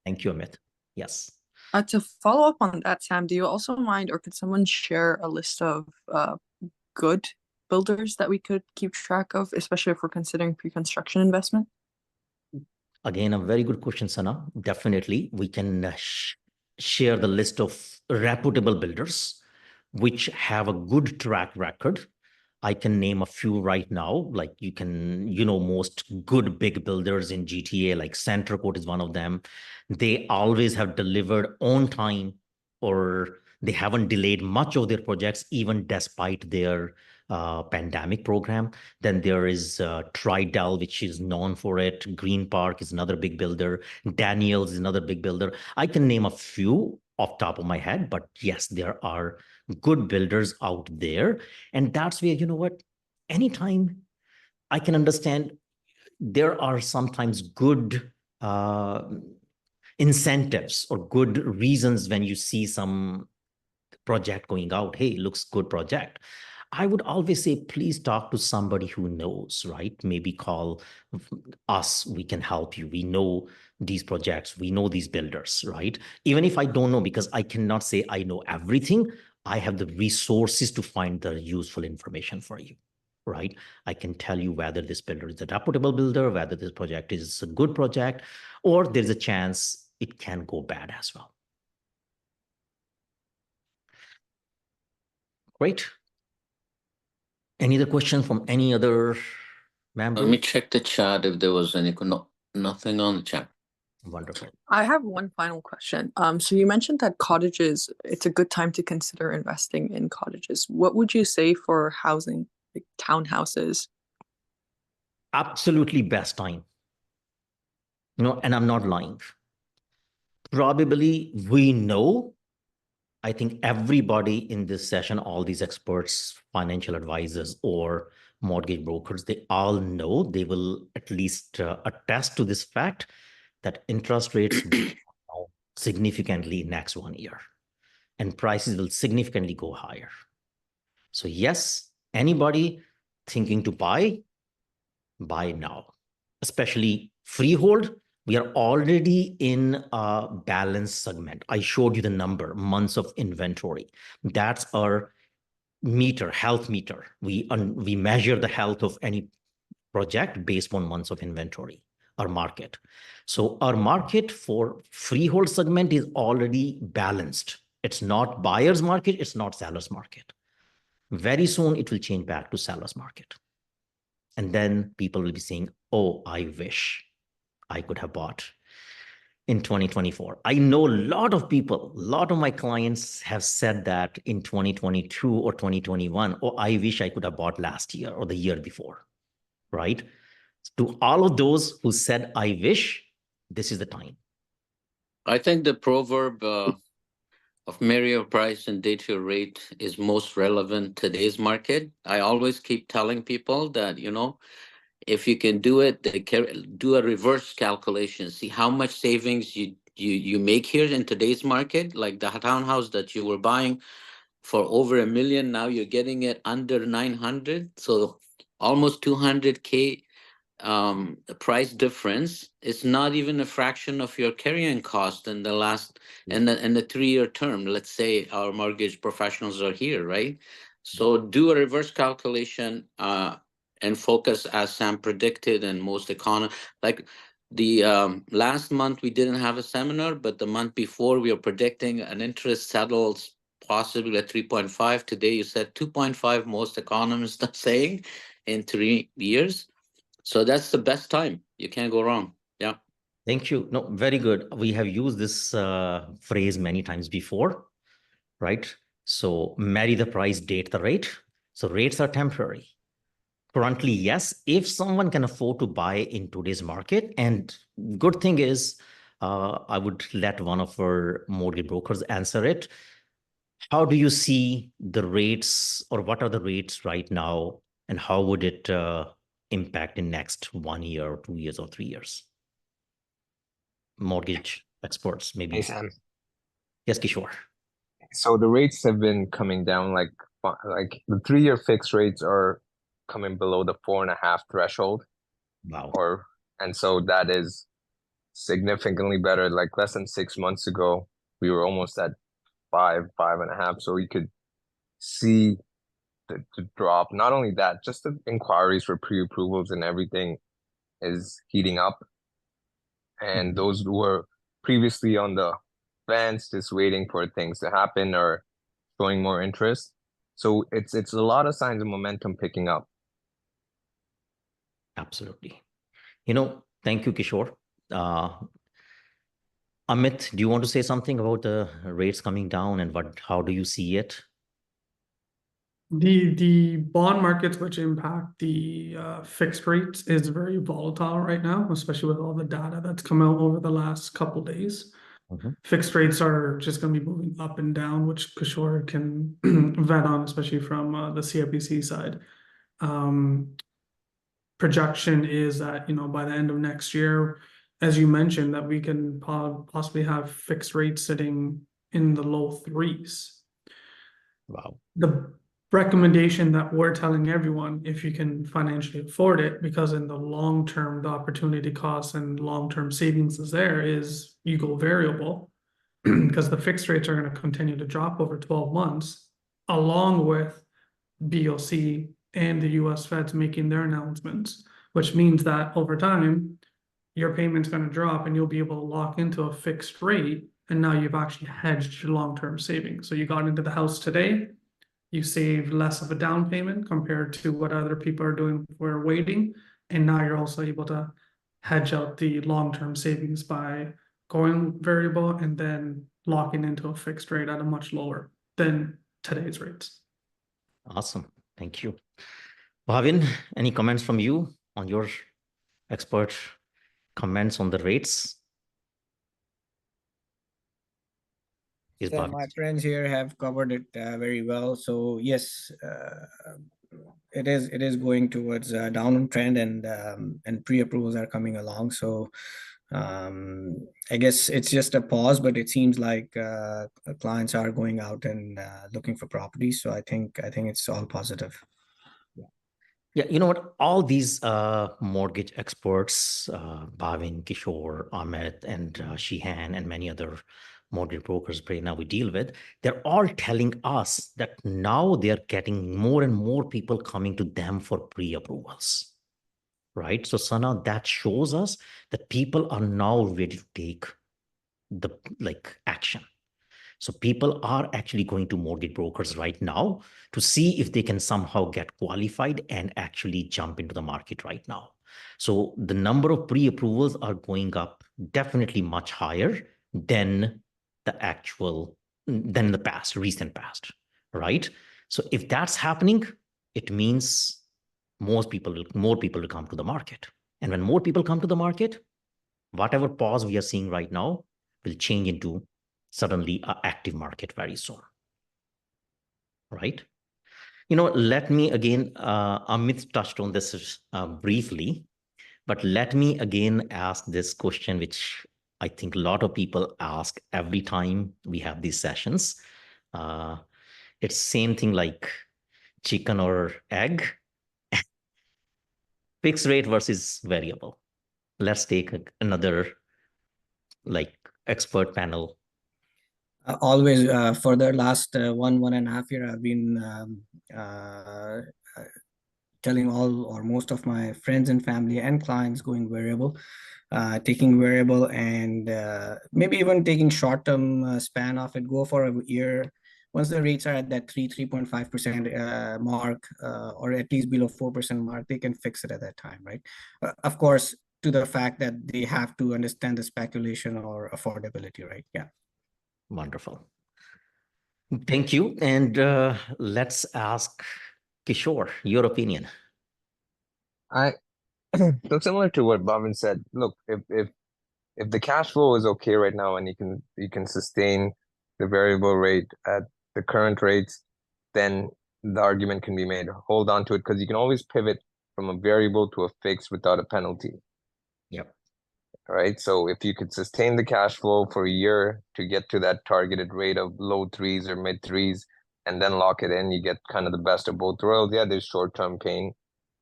Thank you, Amit. Yes. To follow up on that, Sam, do you also mind, or could someone share a list of good builders that we could keep track of, especially if we're considering pre-construction investment? Again, a very good question, Sana. Definitely, we can share the list of reputable builders which have a good track record. I can name a few right now. Like most good big builders in GTA, like Centercourt is one of them. They always have delivered on time, or they haven't delayed much of their projects, even despite their pandemic program. Then there is Tridel, which is known for it. Green Park is another big builder. Daniels is another big builder. I can name a few off top of my head, but yes, there are good builders out there. And that's where, anytime I can understand there are sometimes good incentives or good reasons when you see some project going out. Hey, looks good project. I would always say, please talk to somebody who knows, right? Maybe call us. We can help you. We know these projects. We know these builders, right? Even if I don't know, because I cannot say I know everything, I have the resources to find the useful information for you, right? I can tell you whether this builder is a reputable builder, whether this project is a good project, or there's a chance it can go bad as well. Great. Any other questions from any other member? Let me check the chat if there was any. No, nothing on the chat. Wonderful. I have one final question. So you mentioned that cottages, it's a good time to consider investing in cottages. What would you say for housing, like townhouses? Absolutely best time. And I'm not lying. Probably we know, I think everybody in this session, all these experts, financial advisors or mortgage brokers, they all know, they will at least attest to this fact that interest rates will go significantly next 1 year and prices will significantly go higher. So yes, anybody thinking to buy now, especially freehold. We are already in a balanced segment. I showed you the number, months of inventory. That's our meter, health meter. We measure the health of any project based on months of inventory, our market. So our market for freehold segment is already balanced. It's not buyer's market, it's not seller's market. Very soon it will change back to seller's market. And then people will be saying, oh, I wish I could have bought in 2024. I know a lot of people, a lot of my clients have said that in 2022 or 2021, oh, I wish I could have bought last year or the year before, right? To all of those who said, I wish, this is the time. I think the proverb of marry your price and date your rate is most relevant to today's market. I always keep telling people that, if you can do it, do a reverse calculation, see how much savings you make here in today's market. Like the townhouse that you were buying for over $1 million, now you're getting it under 900, so almost 200K. The price difference is not even a fraction of your carrying cost in the last in the 3-year term. Let's say our mortgage professionals are here, right? So do a reverse calculation and focus, as Sam predicted, and most like the last month we didn't have a seminar, but the month before we were predicting an interest settles possibly at 3.5. Today you said 2.5. Most economists are saying in 3 years. So that's the best time. You can't go wrong. Yeah. Thank you. No, very good. We have used this phrase many times before, right? So marry the price, date the rate. So rates are temporary. Currently, yes, if someone can afford to buy in today's market, and good thing is, I would let one of our mortgage brokers answer it. How do you see the rates, or what are the rates right now, and how would it impact in next 1 year, or 2 years, or 3 years? Mortgage experts, maybe. Hey, Sam. Yes, Kishore. So the rates have been coming down, like the 3-year fixed rates are coming below the 4.5 threshold. Wow. And so that is significantly better. Like less than 6 months ago, we were almost at 5.5. So we could see the drop. Not only that, just the inquiries for pre-approvals and everything is heating up. And those who were previously on the fence, just waiting for things to happen or showing more interest. So it's a lot of signs of momentum picking up. Absolutely. Thank you, Kishore. Amit, do you want to say something about the rates coming down and how do you see it? The bond markets, which impact the fixed rates, is very volatile right now, especially with all the data that's come out over the last couple days. Fixed rates are just going to be moving up and down, which Kishore can vet on, especially from the CIBC side. Projection is that, by the end of next year, as you mentioned, that we can possibly have fixed rates sitting in the low threes. Wow. The recommendation that we're telling everyone, if you can financially afford it, because in the long term, the opportunity cost and long-term savings is there, is you go variable because the fixed rates are going to continue to drop over 12 months, along with BOC and the US Feds making their announcements, which means that over time, your payment's going to drop and you'll be able to lock into a fixed rate. And now you've actually hedged your long-term savings. So you got into the house today, you save less of a down payment compared to what other people are doing for waiting. And now you're also able to hedge out the long-term savings by going variable and then locking into a fixed rate at a much lower than today's rates. Awesome. Thank you. Bhavin, any comments from you on your expert comments on the rates? So my friends here have covered it very well. So yes, it is going towards a downward trend, and pre-approvals are coming along. So I guess it's just a pause, but it seems like clients are going out and looking for properties. So I think it's all positive. Yeah, you know what? All these mortgage experts, Bhavin, Kishore, Amit, and Shihan, and many other mortgage brokers now we deal with, they're all telling us that now they're getting more and more people coming to them for pre-approvals, right? So Sana, that shows us that people are now ready to take the action. So people are actually going to mortgage brokers right now to see if they can somehow get qualified and actually jump into the market right now. So the number of pre-approvals are going up definitely much higher than the recent past, right? So if that's happening, it means more people will come to the market. And when more people come to the market, whatever pause we are seeing right now will change into suddenly an active market very soon, right? Let me again, Amit touched on this briefly, but let me again ask this question, which I think a lot of people ask every time we have these sessions. It's same thing like chicken or egg, fixed rate versus variable. Let's take another expert panel. Always for the last 1.5 years, I've been telling all or most of my friends and family and clients going variable, taking variable, and maybe even taking short-term span of it, go for a year. Once the rates are at that 3.5% mark, or at least below 4% mark, they can fix it at that time, right? Of course, to the fact that they have to understand the speculation or affordability, right? Yeah. Wonderful. Thank you. And let's ask Kishore, your opinion. So similar to what Bhavin said, look, if the cash flow is okay right now and you can sustain the variable rate at the current rates, then the argument can be made. Hold on to it because you can always pivot from a variable to a fixed without a penalty. Yep. Right. So if you could sustain the cash flow for a year to get to that targeted rate of low threes or mid threes, and then lock it in, you get kind of the best of both worlds. Yeah, there's short-term pain,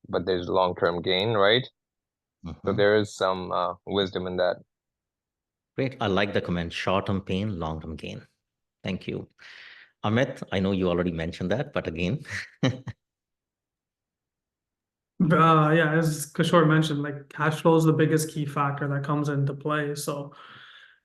but there's long-term gain, right? So there is some wisdom in that. Great. I like the comment, short-term pain, long-term gain. Thank you. Amit, I know you already mentioned that, but again. Yeah, as Kishore mentioned, cash flow is the biggest key factor that comes into play. So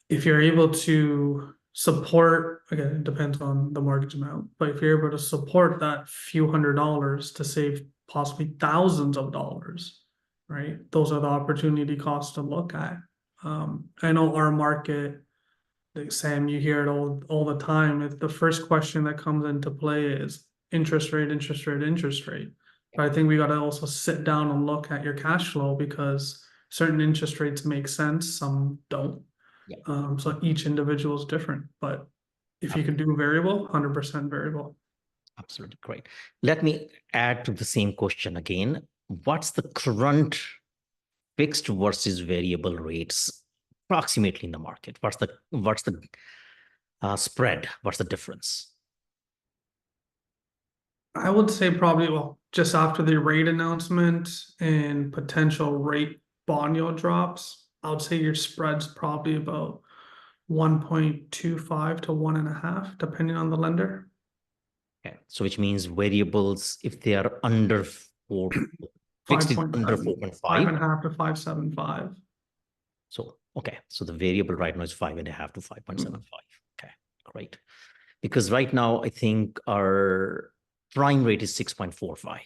if you're able to support, again, it depends on the mortgage amount, but if you're able to support that few $100s to save possibly thousands of dollars, right? Those are the opportunity costs to look at. I know our market, like Sam, you hear it all the time. The first question that comes into play is interest rate, interest rate, interest rate. But I think we got to also sit down and look at your cash flow, because certain interest rates make sense, some don't. Yeah. So each individual is different, but if you can do variable, 100% variable. Absolutely great. Let me add to the same question again. What's the current fixed versus variable rates approximately in the market? What's the spread? What's the difference? I would say probably, well, just after the rate announcement and potential rate bond yield drops, I would say your spread's probably about 1.25 to 1.5, depending on the lender. Okay, so which means variables, if they are under 4, fixed is under 4.5. 5.5 to 5.75. So, okay, so the variable right now is 5.5 to 5.75. Okay, great. Because right now, I think our prime rate is 6.45, right?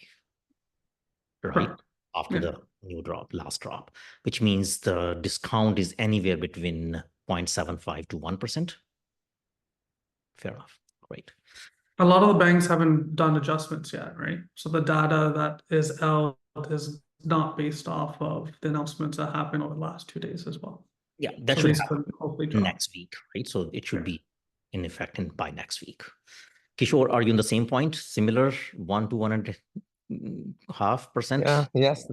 Correct. After the new drop, last drop, which means the discount is anywhere between 0.75 to 1%. Fair enough. Great. A lot of the banks haven't done adjustments yet, right? So the data that is out is not based off of the announcements that happened over the last 2 days as well. Yeah, that So should these happen could hopefully drop. next week, right? So it should be in effect by next week. Kishore, are you on the same point? Similar 1 to 1.5%? Yeah, yes,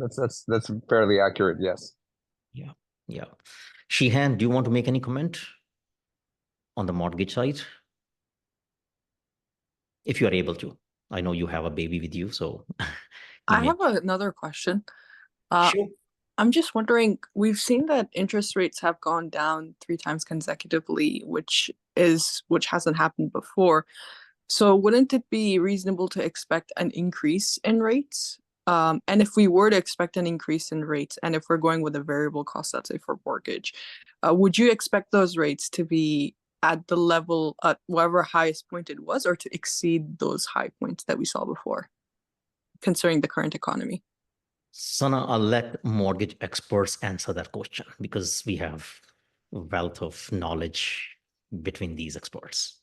that's fairly accurate. Yes. Yeah, yeah. Shehan, do you want to make any comment on the mortgage side? If you are able to. I know you have a baby with you, so I have another question. Sure. I'm just wondering, we've seen that interest rates have gone down 3 times consecutively, which hasn't happened before. So wouldn't it be reasonable to expect an increase in rates? And if we were to expect an increase in rates, and if we're going with a variable cost, let's say for mortgage, would you expect those rates to be at the level at whatever highest point it was, or to exceed those high points that we saw before, considering the current economy? Sana, I'll let mortgage experts answer that question, because we have a wealth of knowledge between these experts.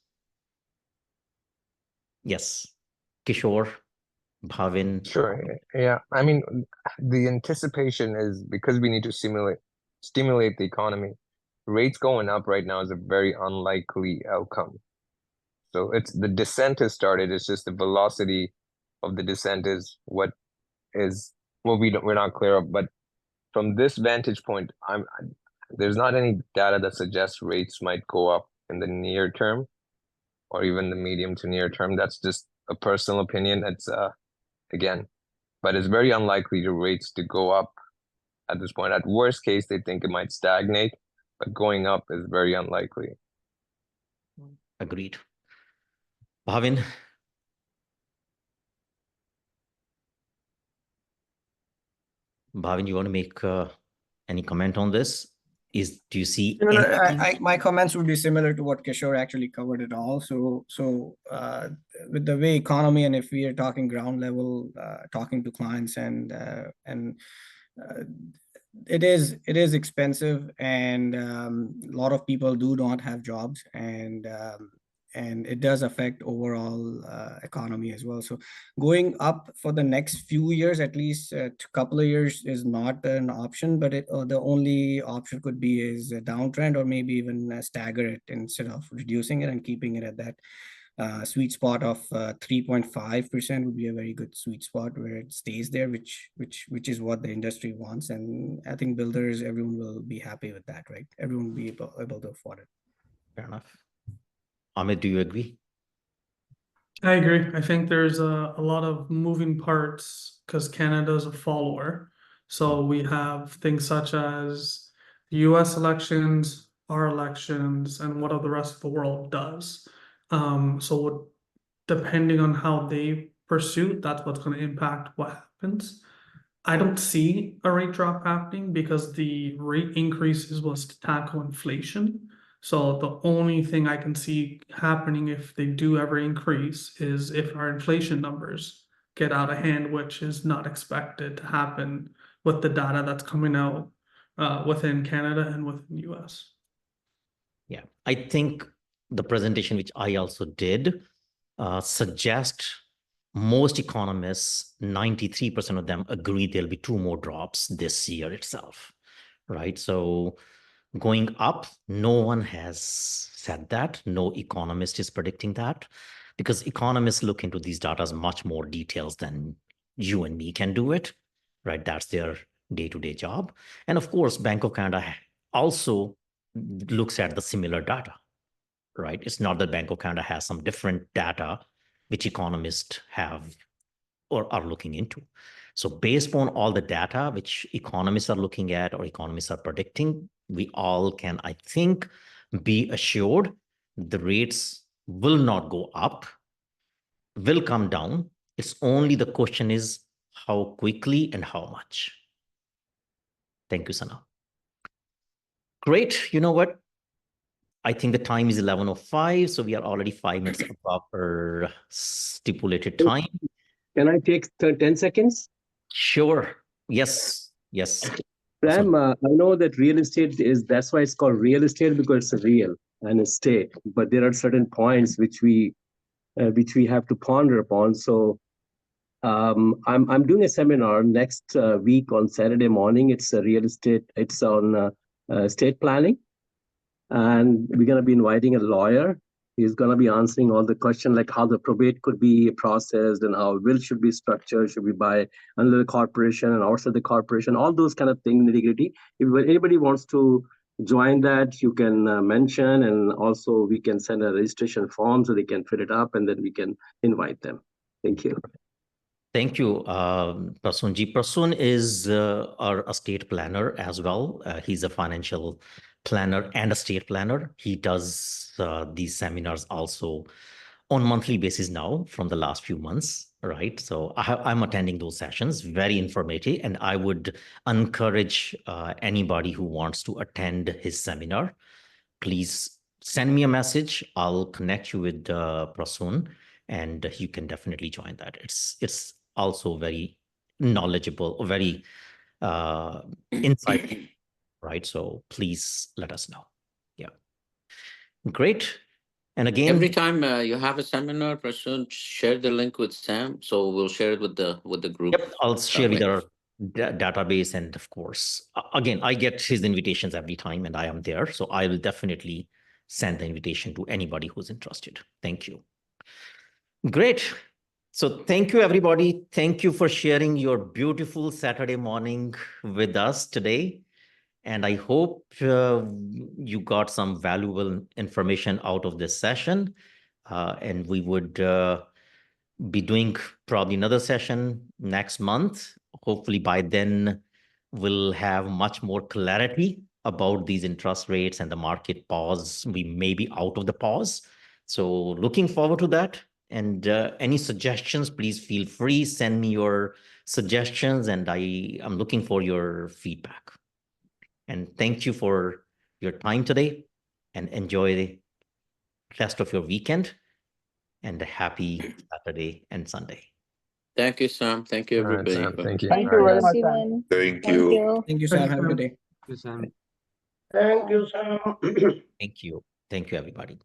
Yes, Kishore, Bhavin. Sure. Yeah. I mean, the anticipation is, because we need to stimulate the economy, rates going up right now is a very unlikely outcome. So the descent has started. It's just the velocity of the descent is what we're not clear of. But from this vantage point, there's not any data that suggests rates might go up in the near term, or even the medium to near term. That's just a personal opinion. It's again, but it's very unlikely the rates to go up at this point. At worst case, they think it might stagnate, but going up is very unlikely. Agreed. Bhavin. Bhavin, you want to make any comment on this? Do you see my comments would be similar to what Kishore actually covered it all. So with the way economy, and if we are talking ground level, talking to clients, and it is expensive, and a lot of people do not have jobs, and it does affect overall economy as well. So going up for the next few years, at least a couple of years, is not an option, but the only option could be is a downtrend, or maybe even stagger it instead of reducing it and keeping it at that sweet spot of 3.5% would be a very good sweet spot where it stays there, which is what the industry wants. And I think builders, everyone will be happy with that, right? Everyone will be able to afford it. Fair enough. Amit, do you agree? I agree. I think there's a lot of moving parts, because Canada is a follower. So we have things such as the US elections, our elections, and what the rest of the world does. So depending on how they pursue, that's what's going to impact what happens. I don't see a rate drop happening, because the rate increases was to tackle inflation. So the only thing I can see happening if they do ever increase is if our inflation numbers get out of hand, which is not expected to happen with the data that's coming out within Canada and within the US. Yeah, I think the presentation which I also did suggest most economists, 93% of them agree there'll be 2 more drops this year itself, right? So going up, no one has said that. No economist is predicting that, because economists look into these data as much more details than you and me can do it, right? That's their day-to-day job. And of course, Bank of Canada also looks at the similar data, right? It's not that Bank of Canada has some different data which economists have or are looking into. So based on all the data which economists are looking at or economists are predicting, we all can, I think, be assured the rates will not go up, will come down. It's only the question is how quickly and how much. Thank you, Sana. Great. You know what? I think the time is 11:05, so we are already 5 minutes above our stipulated time. Can I take 10 seconds? Sure. Yes. Yes. Ram, I know that real estate that's why it's called real estate, because it's real and estate. But there are certain points which we have to ponder upon. So I'm doing a seminar next week on Saturday morning. It's a real estate. It's on estate planning, and we're going to be inviting a lawyer. He's going to be answering all the questions like how the probate could be processed and how will should be structured. Should we buy under the corporation and outside the corporation? All those kind of things, nitty-gritty. If anybody wants to join that, you can mention, and also we can send a registration form so they can fill it up, and then we can invite them. Thank you. Thank you, Prasunji. Prasun is our estate planner as well. He's a financial planner and estate planner. He does these seminars also on monthly basis now from the last few months, right? So I'm attending those sessions, very informative, and I would encourage anybody who wants to attend his seminar, please send me a message. I'll connect you with Prasun, and you can definitely join that. It's also very knowledgeable, very insightful, right? So please let us know. Yeah, great. And again, every time you have a seminar, Prasun, share the link with Sam, so we'll share it with the group. Yep, I'll share with our database, and of course, again, I get his invitations every time, and I am there, so I will definitely send the invitation to anybody who's interested. Thank you. Great. So thank you, everybody. Thank you for sharing your beautiful Saturday morning with us today. And I hope you got some valuable information out of this session. And we would be doing probably another session next month. Hopefully by then we'll have much more clarity about these interest rates and the market pause. We may be out of the pause. So looking forward to that. And any suggestions, please feel free, send me your suggestions, and I'm looking for your feedback. And thank you for your time today, and enjoy the rest of your weekend, and a happy Saturday and Sunday. Thank you, Sam. Thank you, everybody. Sam, thank you. Thank you very much, Sam. everyone. Thank Thank you. you. Thank you, Sam. Have a good day. Thank you, Sam. Thank you. Thank you, everybody.